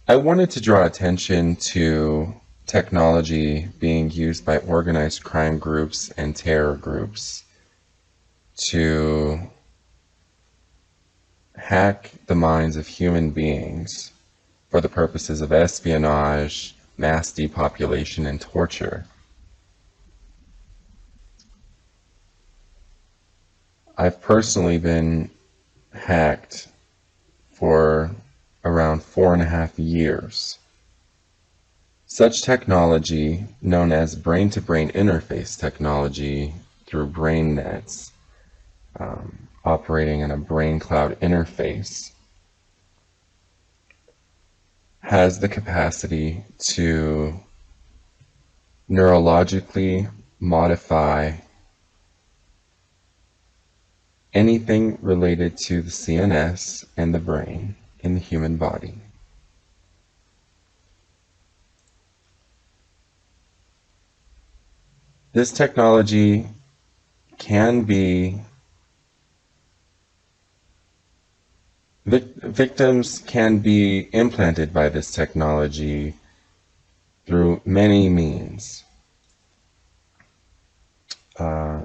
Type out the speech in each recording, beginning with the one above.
I wanted to draw attention to technology being used by organized crime groups and terror groups to hack the minds of human beings for the purposes of espionage, mass depopulation, and torture. I've personally been hacked for around 4.5 years. Such technology, known as brain-to-brain interface technology through brain nets, operating in a brain cloud interface, has the capacity to neurologically modify anything related to the CNS and the brain in the human body. This technology can be, victims can be implanted by this technology through many means.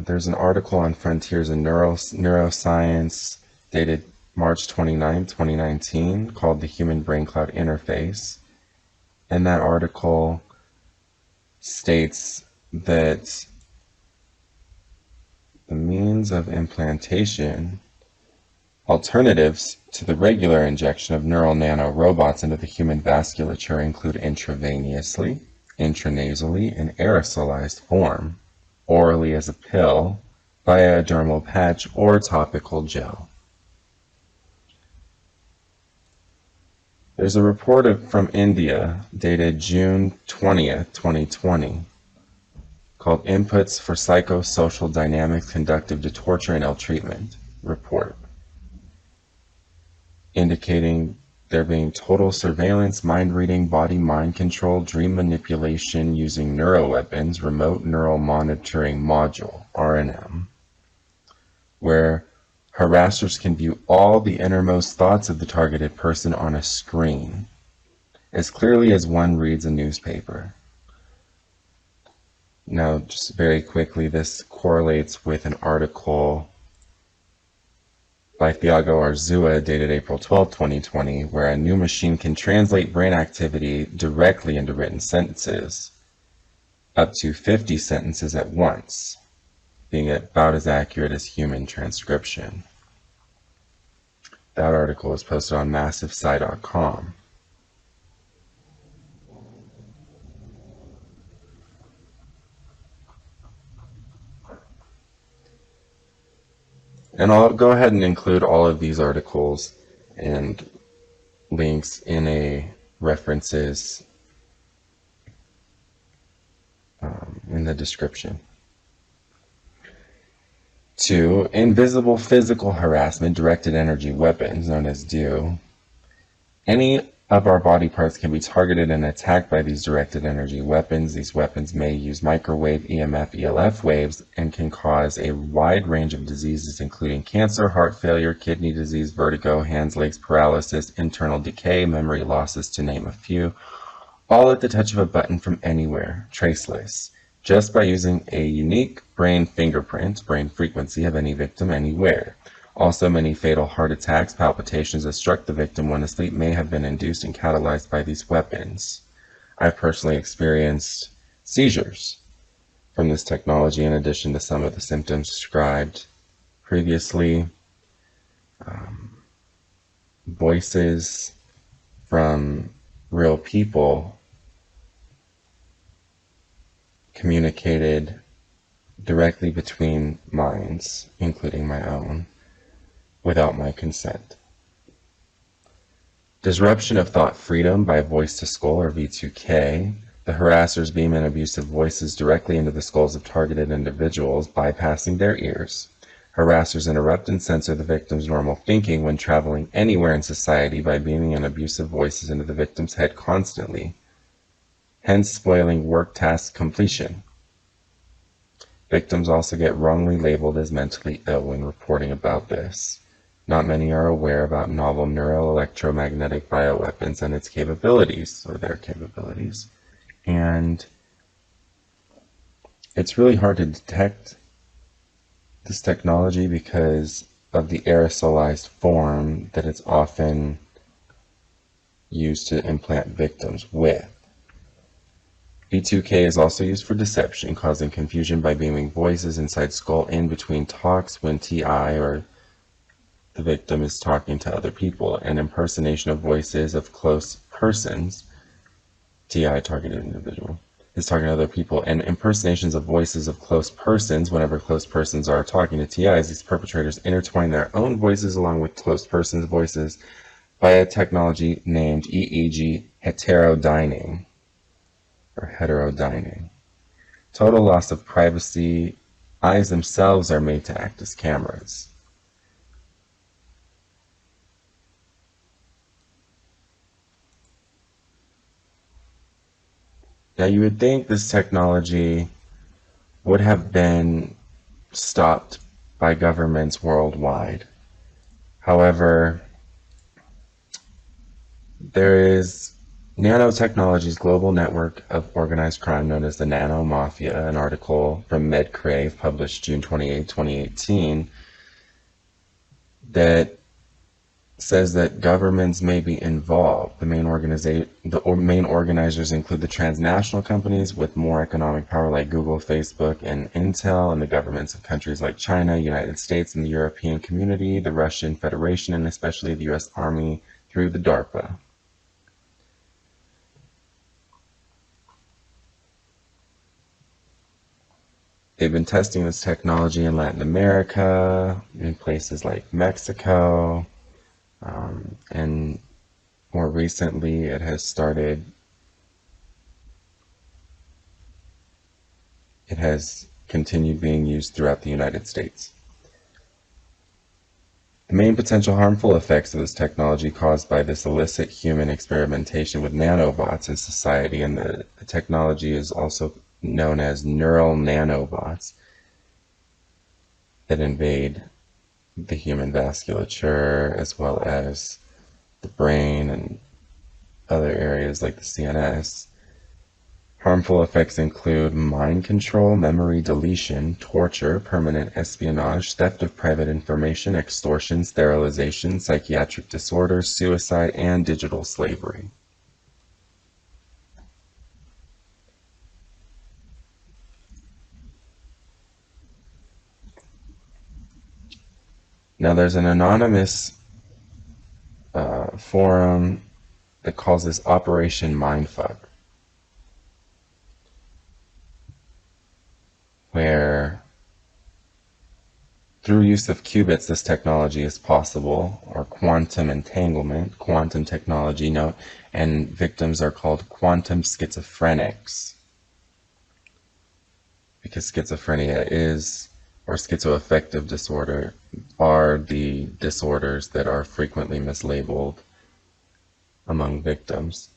There's an article on Frontiers in Neuroscience dated March 29, 2019 called The Human Brain Cloud Interface. And that article states that the means of implantation, alternatives to the regular injection of neural nanorobots into the human vasculature, include intravenously, intranasally, in aerosolized form, orally as a pill, via a dermal patch, or topical gel. There's a report from India dated June 20th, 2020, called Inputs for Psychosocial Dynamics Conductive to Torture and Ill-Treatment report, indicating there being total surveillance, mind reading, body mind control, dream manipulation using neuroweapons, remote neural monitoring module, RNM, where harassers can view all the innermost thoughts of the targeted person on a screen, as clearly as one reads a newspaper. Now, just very quickly, this correlates with an article by Thiago Arzua dated April 12, 2020, where a new machine can translate brain activity directly into written sentences, up to 50 sentences at once, being about as accurate as human transcription. That article was posted on massivepsi.com. And I'll go ahead and include all of these articles and links in a references in the description. 2. Invisible physical harassment, directed energy weapons, known as DEW. Any of our body parts can be targeted and attacked by these directed energy weapons. These weapons may use microwave, EMF, ELF waves and can cause a wide range of diseases, including cancer, heart failure, kidney disease, vertigo, hands, legs paralysis, internal decay, memory losses, to name a few, all at the touch of a button from anywhere, traceless, just by using a unique brain fingerprint, brain frequency of any victim anywhere. Also, many fatal heart attacks, palpitations that struck the victim when asleep may have been induced and catalyzed by these weapons. I've personally experienced seizures from this technology in addition to some of the symptoms described previously. Voices from real people communicated directly between minds, including my own, without my consent. Disruption of thought freedom by voice to skull, or V2K. The harassers beam in abusive voices directly into the skulls of targeted individuals, bypassing their ears. Harassers interrupt and censor the victim's normal thinking when traveling anywhere in society by beaming in abusive voices into the victim's head constantly, hence spoiling work task completion. Victims also get wrongly labeled as mentally ill when reporting about this. Not many are aware about novel neuroelectromagnetic bioweapons and its capabilities, or their capabilities. And it's really hard to detect this technology because of the aerosolized form that it's often used to implant victims with. B2K is also used for deception, causing confusion by beaming voices inside skull in between talks when TI or the victim is talking to other people, and impersonation of voices of close persons, TI targeted individual, is talking to other people, and impersonations of voices of close persons. Whenever close persons are talking to TIs, these perpetrators intertwine their own voices along with close persons' voices by a technology named EEG heterodyning, or heterodyning. Total loss of privacy. Eyes themselves are made to act as cameras. Now, you would think this technology would have been stopped by governments worldwide. However, there is Nanotechnology's global network of organized crime known as the Nano Mafia. An article from MedCrave published June 28, 2018, that says that governments may be involved. The main organizers include the transnational companies with more economic power like Google, Facebook, and Intel, and the governments of countries like China, United States, and the European Community, the Russian Federation, and especially the U.S. Army through the DARPA. They've been testing this technology in Latin America, in places like Mexico, and more recently it has continued being used throughout the United States. The main potential harmful effects of this technology caused by this illicit human experimentation with nanobots in society, and the technology is also known as neural nanobots that invade the human vasculature as well as the brain and other areas like the CNS. Harmful effects include mind control, memory deletion, torture, permanent espionage, theft of private information, extortion, sterilization, psychiatric disorders, suicide, and digital slavery. Now, there's an anonymous forum that calls this Operation Mindfuck, where through use of qubits this technology is possible, or quantum entanglement, quantum technology, and victims are called quantum schizophrenics, because schizophrenia is, or schizoaffective disorder, are the disorders that are frequently mislabeled among victims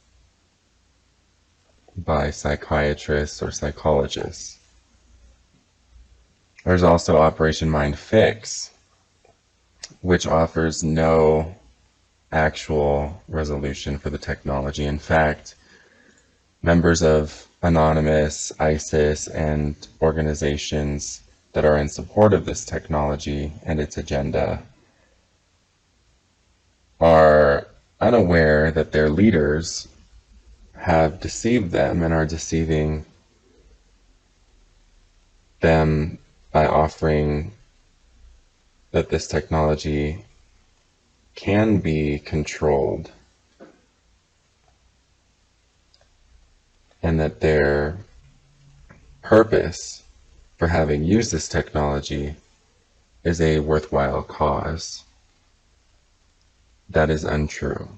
by psychiatrists or psychologists. There's also Operation MindFix, which offers no actual resolution for the technology. In fact, members of Anonymous, ISIS, and organizations that are in support of this technology and its agenda are unaware that their leaders have deceived them and are deceiving them by offering that this technology can be controlled and that their purpose for having used this technology is a worthwhile cause. That is untrue.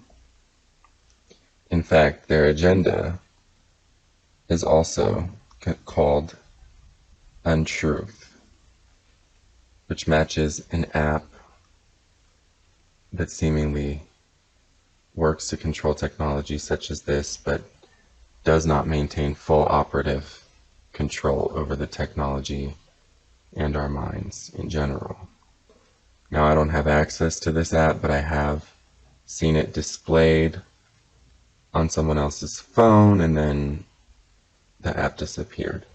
In fact, their agenda is also called Untruth, which matches an app that seemingly works to control technology such as this, but does not maintain full operative control over the technology and our minds in general. Now I don't have access to this app, but I have seen it displayed on someone else's phone, and then the app disappeared.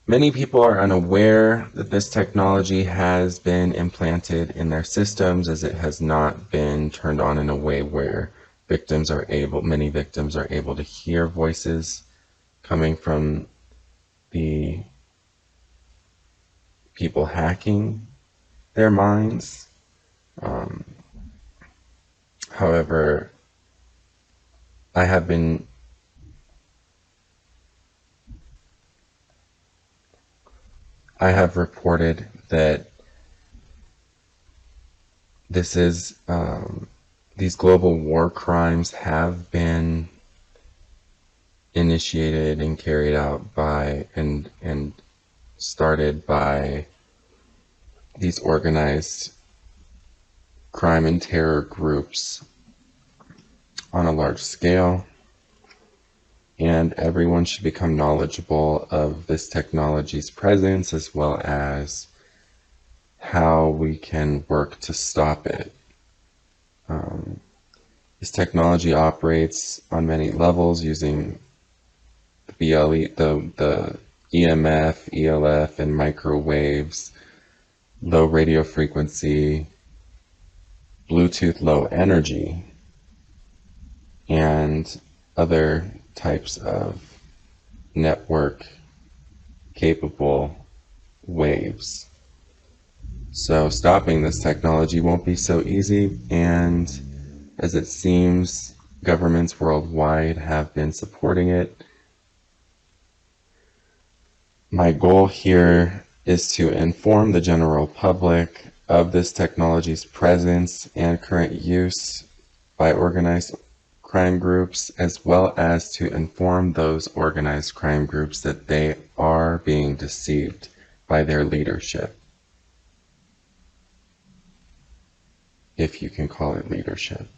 Many people are unaware that this technology has been implanted in their systems, as it has not been turned on in a way where many victims are able to hear voices coming from the people hacking their minds. However, I have reported that these global war crimes have been initiated and carried out by and started by these organized crime and terror groups on a large scale, and everyone should become knowledgeable of this technology's presence, as well as how we can work to stop it. This technology operates on many levels using the EMF, ELF, and microwaves, low radio frequency, Bluetooth low energy, and other types of network capable waves. So stopping this technology won't be so easy, and as it seems, governments worldwide have been supporting it. My goal here is to inform the general public of this technology's presence and current use by organized crime groups, as well as to inform those organized crime groups that they are being deceived by their leadership, if you can call it leadership.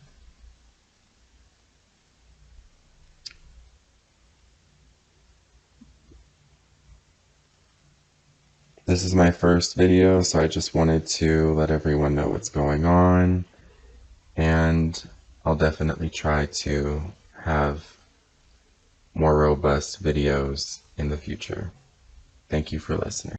This is my first video, so I just wanted to let everyone know what's going on, and I'll definitely try to have more robust videos in the future. Thank you for listening.